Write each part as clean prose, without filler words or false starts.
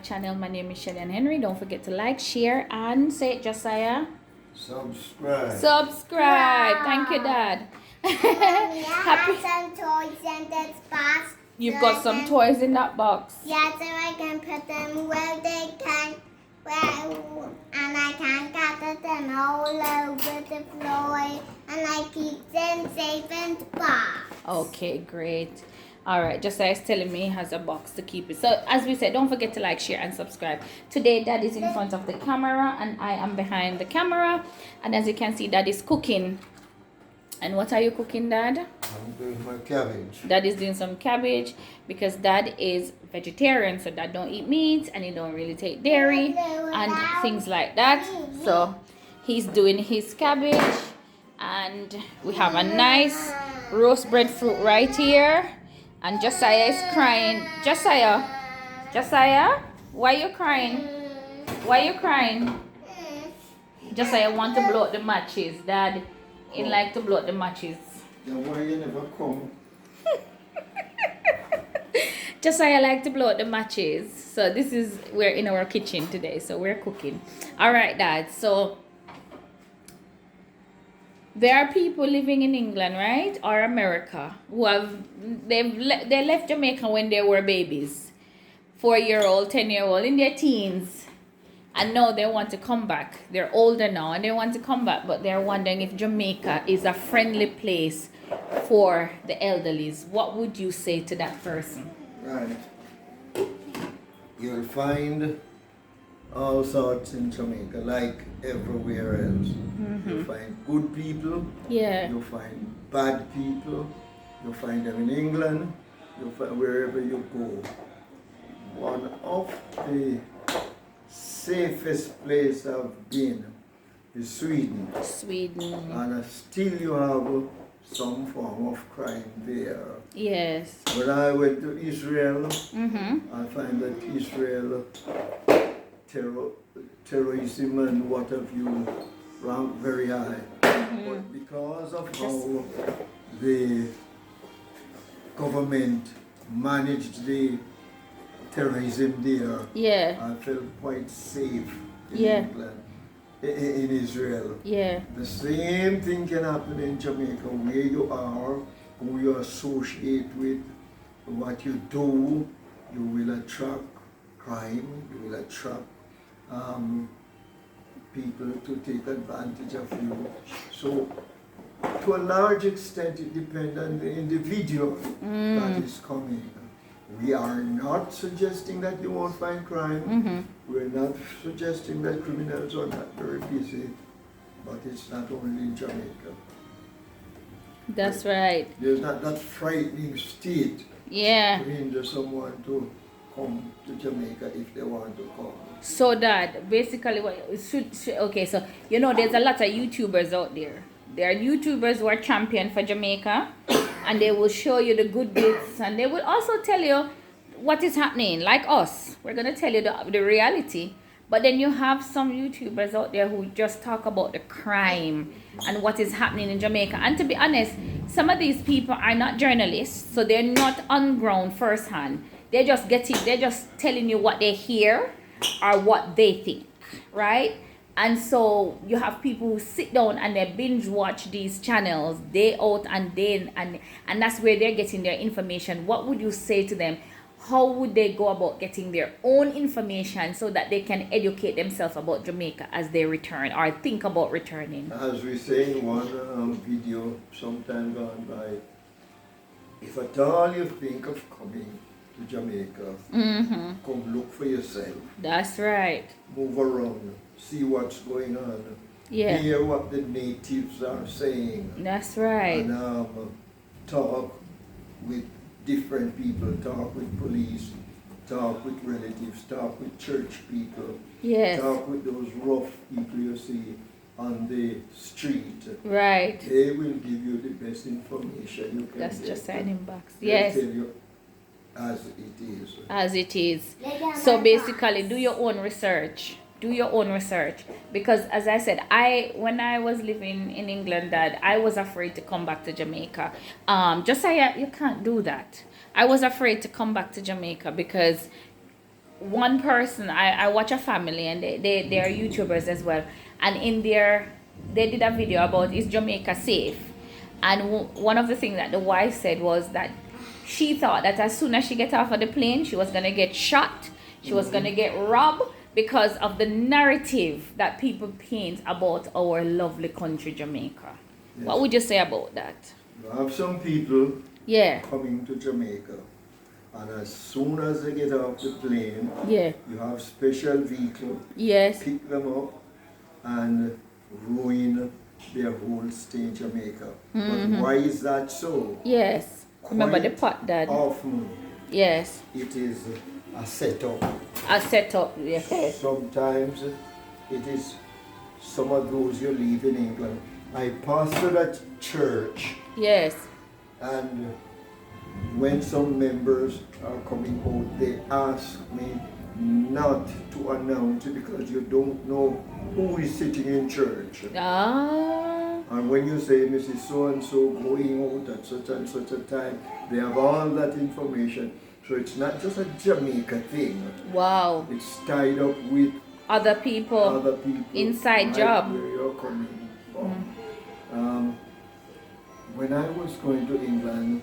channel. My name is Shelley-ann Henry. Don't forget to like, share, and say it, Josiah. Subscribe. Subscribe. Thank you, Dad. Happy. Some toys in this box. You've got some toys in that box. Yeah, so I can put them where they can, and I can gather them all over the floor, and I keep them safe in the box. Okay, great. All right, Josiah's telling me he has a box to keep it. So as we said, don't forget to like, share, and subscribe. Today, Dad is in front of the camera, and I am behind the camera. And as you can see, Dad is cooking. And what are you cooking, Dad? I'm doing my cabbage. Dad is doing some cabbage because Dad is vegetarian, so Dad don't eat meat and he don't really take dairy and things like that. So he's doing his cabbage, and we have a nice roast breadfruit right here. And Josiah is crying. Josiah, why you crying? Why you crying? Josiah want to blow out the matches, Dad. He like to blow out the matches. Then why you never come? Josiah like to blow out the matches. So this is, we're in our kitchen today, so we're cooking. All right, Dad. So there are people living in England, right, or America, who have they left Jamaica when they were babies, 4-year-old, 10-year-old, in their teens. And now they want to come back. They're older now and they want to come back, but they're wondering if Jamaica is a friendly place for the elderlies. What would you say to that person? Right. You'll find all sorts in Jamaica, like everywhere else. You'll find good people. Yeah. You'll find bad people. You'll find them in England. You'll find wherever you go. One of the safest place I've been is Sweden. Sweden. And still you have some form of crime there. Yes. When I went to Israel, Mm-hmm. I find that Israel terrorism and what have you rank very high. But because of how the government managed the terrorism there, Yeah. I felt quite safe in Yeah. England, in Israel. Yeah. The same thing can happen in Jamaica, where you are, who you associate with, what you do, you will attract crime, you will attract people to take advantage of you. So, to a large extent, it depends on the individual that is coming. We are not suggesting that you won't find crime. We're not suggesting that criminals are not very busy, but it's not only in Jamaica. That's right. There's not that frightening state Yeah. to hinder someone to come to Jamaica if they want to come. So Dad, basically what okay, so you know there's a lot of YouTubers out there. There are YouTubers who are champion for Jamaica, and they will show you the good bits, and they will also tell you what is happening, like us. We're going to tell you the reality. But then you have some YouTubers out there who just talk about the crime and what is happening in Jamaica. And to be honest, some of these people are not journalists, so they're not on ground firsthand. They're just telling you what they hear or what they think, right? And so you have people who sit down and they binge watch these channels day out and day in, and that's where they're getting their information. What would you say to them? How would they go about getting their own information so that they can educate themselves about Jamaica as they return or think about returning? As we say in one video sometime gone by, if at all you think of coming to Jamaica, come look for yourself. That's right. Move around, see what's going on. Yeah. Hear what the natives are saying. That's right. And talk with different people, talk with police, talk with relatives, talk with church people, Yes. talk with those rough people you see on the street. Right. They will give you the best information you can That's get. just signing box. They'll Yes. tell you as it is. As it is. So basically, do your own research. Do your own research, because as I said, when I was living in England, Dad, I was afraid to come back to Jamaica. Josiah, you can't do that. I was afraid to come back to Jamaica because one person, I watch a family, and they are YouTubers as well, and in their, they did a video about, is Jamaica safe? And one of the things that the wife said was that she thought that as soon as she get off of the plane, she was gonna get shot, she was gonna get robbed, because of the narrative that people paint about our lovely country Jamaica. Yes. What would you say about that? You have some people Yeah, coming to Jamaica, and as soon as they get off the plane, yeah, you have special vehicle yes, pick them up and ruin their whole stay in Jamaica. But why is that so? yes. Remember the Quite pot dad? often Yes, it is a setup. a setup. Yes. Sometimes it is some of those you leave in England. I pastored at church, Yes. and when some members are coming out, they ask me not to announce it because you don't know who is sitting in church. Ah. And when you say Mrs. So-and-so going out at such and such a time, they have all that information. So it's not just a Jamaica thing. Wow. It's tied up with Other people. other people. Inside right job. Where you're coming from. When I was going to England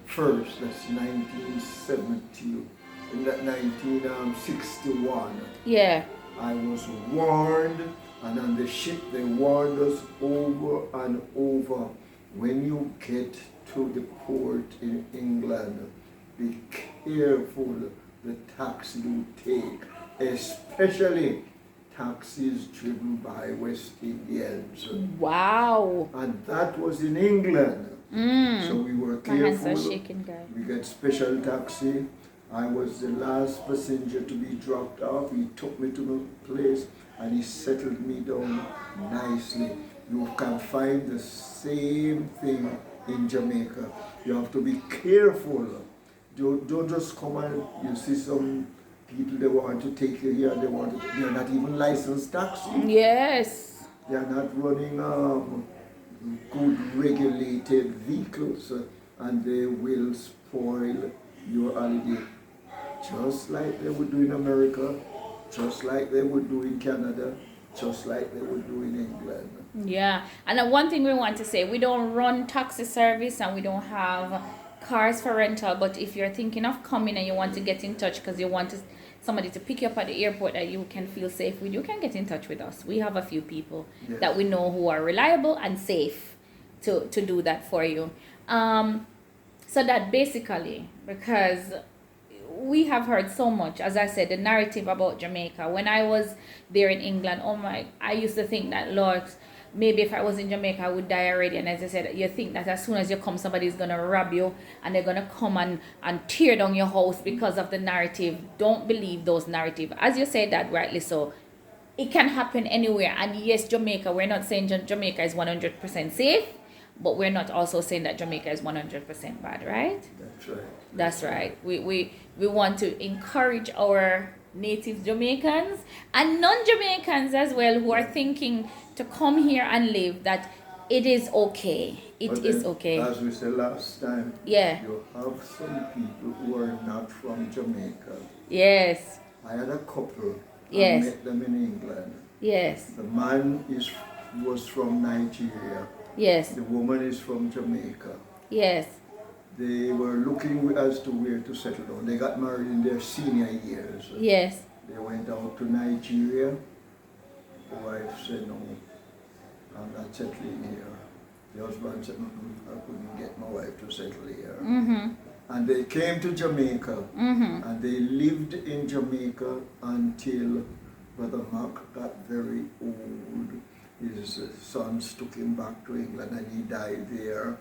first, that's 1970, in that 1961, Yeah. I was warned, and on the ship they warned us over and over. When you get to the port in England, be careful the taxi you take, especially taxis driven by West Indians. Wow. And that was in England. So we were My hands are careful. shaking, guys. We get special taxi. I was the last passenger to be dropped off. He took me to my place and he settled me down nicely. You can find the same thing in Jamaica. You have to be careful. Don't just come and you see some people, they want to take you here, they're not even licensed taxi. Yes. They are not running good regulated vehicles, and they will spoil your holiday, just like they would do in America, just like they would do in Canada, just like they would do in England. Yeah. And one thing we want to say, we don't run taxi service and we don't have cars for rental, but if you're thinking of coming and you want to get in touch because you want somebody to pick you up at the airport that you can feel safe with, you can get in touch with us. We have a few people Yes. that we know who are reliable and safe to do that for you. So that basically, because we have heard so much, as I said, the narrative about Jamaica. When I was there in England, I used to think that, Lord, maybe if I was in Jamaica, I would die already. And as I said, you think that as soon as you come, somebody's going to rob you and they're going to come and tear down your house because of the narrative. Don't believe those narratives. As you said that rightly so, it can happen anywhere. And yes, Jamaica, we're not saying Jamaica is 100% safe, but we're not also saying that Jamaica is 100% bad, right? That's right. That's right. We want to encourage our native Jamaicans and non-Jamaicans as well who are thinking to come here and live, that it is okay. But It is then, okay. as we said last time, Yeah. you have some people who are not from Jamaica. Yes. I had a couple. Yes. I met them in England. Yes. The man was from Nigeria. Yes. The woman is from Jamaica. Yes. They were looking as to where to settle down. They got married in their senior years. Yes. They went out to Nigeria. The wife said, no, I'm not settling here. The husband said, I couldn't get my wife to settle here. And they came to Jamaica, and they lived in Jamaica until Brother Mark got very old. His sons took him back to England and he died there.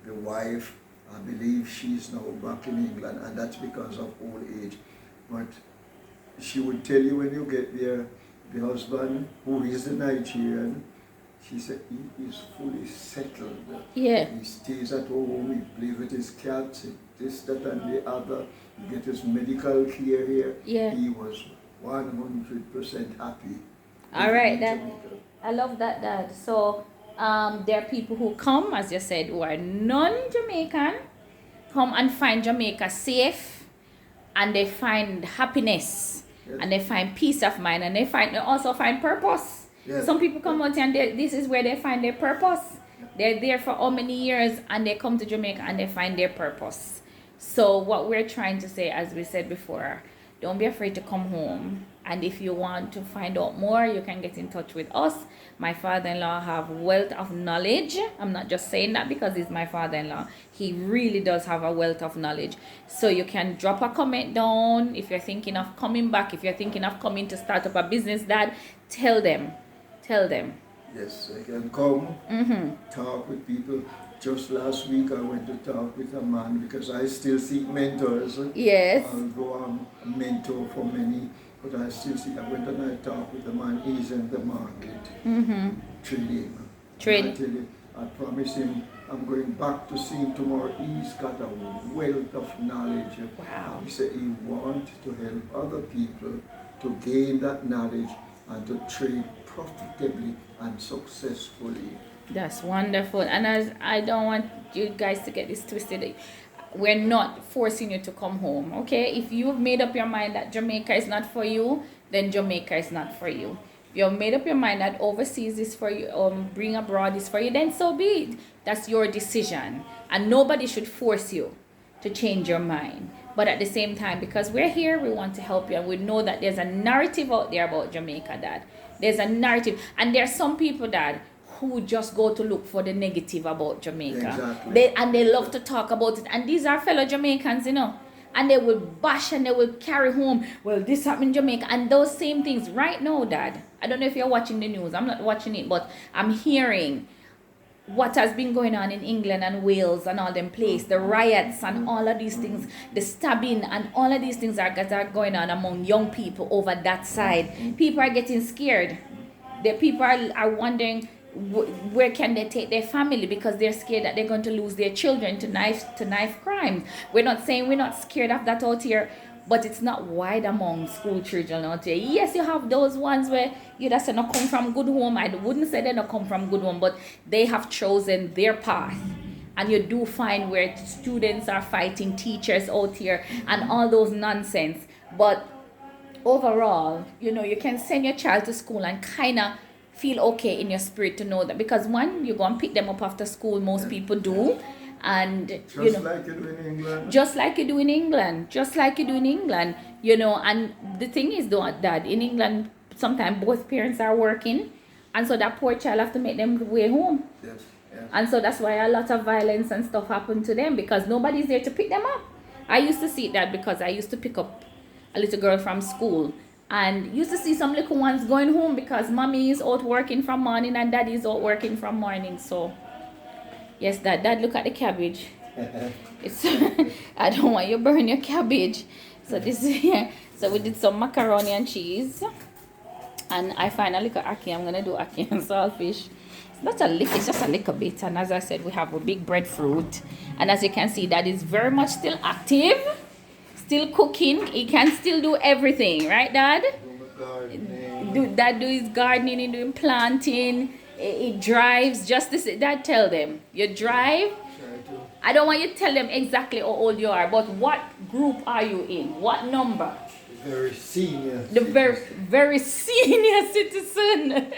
The wife, I believe she's now back in England, and that's because of old age. But she would tell you when you get there, the husband, who is the Nigerian, she said he is fully settled. Yeah. He stays at home, he plays with his cats, this, that, and the other. He gets his medical care here. Yeah. He was 100% happy. All right, in that Jamaica. I love that, Dad. So there are people who come, as you said, who are non-Jamaican, come and find Jamaica safe and they find happiness, Yes. and they find peace of mind, and they also find purpose. Yes. Some people come out here and this is where they find their purpose. They're there for how many years, and they come to Jamaica and they find their purpose. So what we're trying to say, as we said before, don't be afraid to come home. And if you want to find out more, you can get in touch with us. My father-in-law have wealth of knowledge. I'm not just saying that because he's my father-in-law. He really does have a wealth of knowledge. So you can drop a comment down if you're thinking of coming back. If you're thinking of coming to start up a business, Dad, tell them. Tell them. Yes, I can come, talk with people. Just last week I went to talk with a man because I still seek mentors. Yes. Although I'm a mentor for many, but I still seek. I went and I talked with a man. He's in the market, trading. Trading. I tell you, I promise him I'm going back to see him tomorrow. He's got a wealth of knowledge. Wow. He said he wants to help other people to gain that knowledge and to trade profitably and successfully. That's wonderful. And as I don't want you guys to get this twisted, we're not forcing you to come home, okay? If you've made up your mind that Jamaica is not for you, then Jamaica is not for you. If you've made up your mind that overseas is for you, bring abroad is for you, then so be it. That's your decision. And nobody should force you to change your mind. But at the same time, because we're here, we want to help you. And we know that there's a narrative out there about Jamaica, Dad. There's a narrative. And there are some people, Dad, who just go to look for the negative about Jamaica. Exactly. They love to talk about it. And these are fellow Jamaicans, you know. And they will bash and they will carry home, well, this happened in Jamaica. And those same things right now, Dad. I don't know if you're watching the news. I'm not watching it, but I'm hearing what has been going on in England and Wales and all them places, the riots and all of these things, the stabbing and all of these things are going on among young people over that side. People are getting scared. The people are wondering where can they take their family because they're scared that they're going to lose their children to knife crimes. We're not saying we're not scared of that out here, but it's not wide among school children out here. Yes, you have those ones where you just say not come from good home. I wouldn't say they not come from good home, but they have chosen their path. And you do find where students are fighting teachers out here and all those nonsense. But overall, you know, you can send your child to school and kind of feel okay in your spirit to know that, because one, you go and pick them up after school, most people do, and you know, like you do in England. just like you do in England, you know. And the thing is though, Dad, in England sometimes both parents are working, and so that poor child have to make them way home. Yes, yes. And so that's why a lot of violence and stuff happen to them, because nobody's there to pick them up. I used to see that because I used to pick up a little girl from school, and used to see some little ones going home because mommy is out working from morning and daddy is out working from morning. So yes, Dad, look at the cabbage. It's I don't want you burn your cabbage. So this is here. So we did some macaroni and cheese, and I finally got ackee. I'm gonna do ackee and saltfish. It's not a lick, it's just a little bit. And as I said, we have a big breadfruit, and as you can see, Dad is very much still active, still cooking. He can still do everything, right, Dad? Dad do his gardening, he doing planting. He drives. Just this, Dad, tell them you drive. I don't want you to tell them exactly how old you are, but what group are you in? What number? Very senior. The very senior citizen.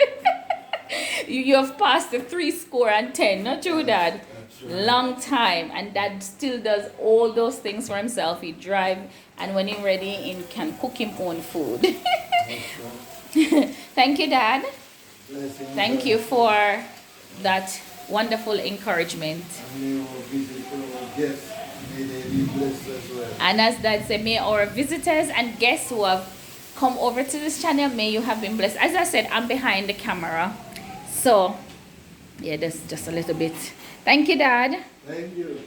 You have passed the 10, not true, Dad? Right. Long time, and Dad still does all those things for himself. He drive, and when he's ready, he can cook him own food. Thank you, Dad. Thank you for that wonderful encouragement. And as Dad said, may our visitors and guests who have come over to this channel, may you have been blessed. As I said, I'm behind the camera, so yeah, that's just a little bit. Thank you, Dad. Thank you.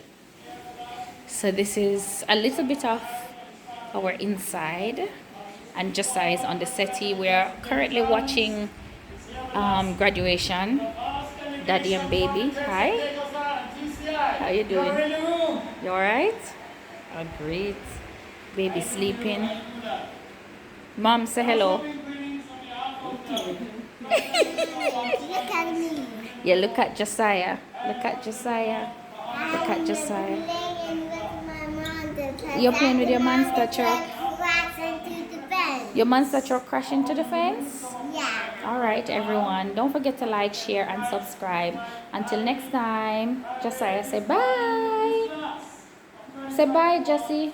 So this is a little bit of our inside, and Josiah is on the settee. We are currently watching graduation. Daddy and baby. Hi. How you doing? You alright? Oh, great. Baby sleeping. Mom, say hello. Look at me. Yeah, look at Josiah. Look at Josiah. Look at Josiah. I'm playing with my mom to play You're playing with your monster truck. Crash into the fence. Your monster truck crashed into the fence? Yeah. Alright, everyone. Don't forget to like, share, and subscribe. Until next time, Josiah, say bye. Say bye, Jessie.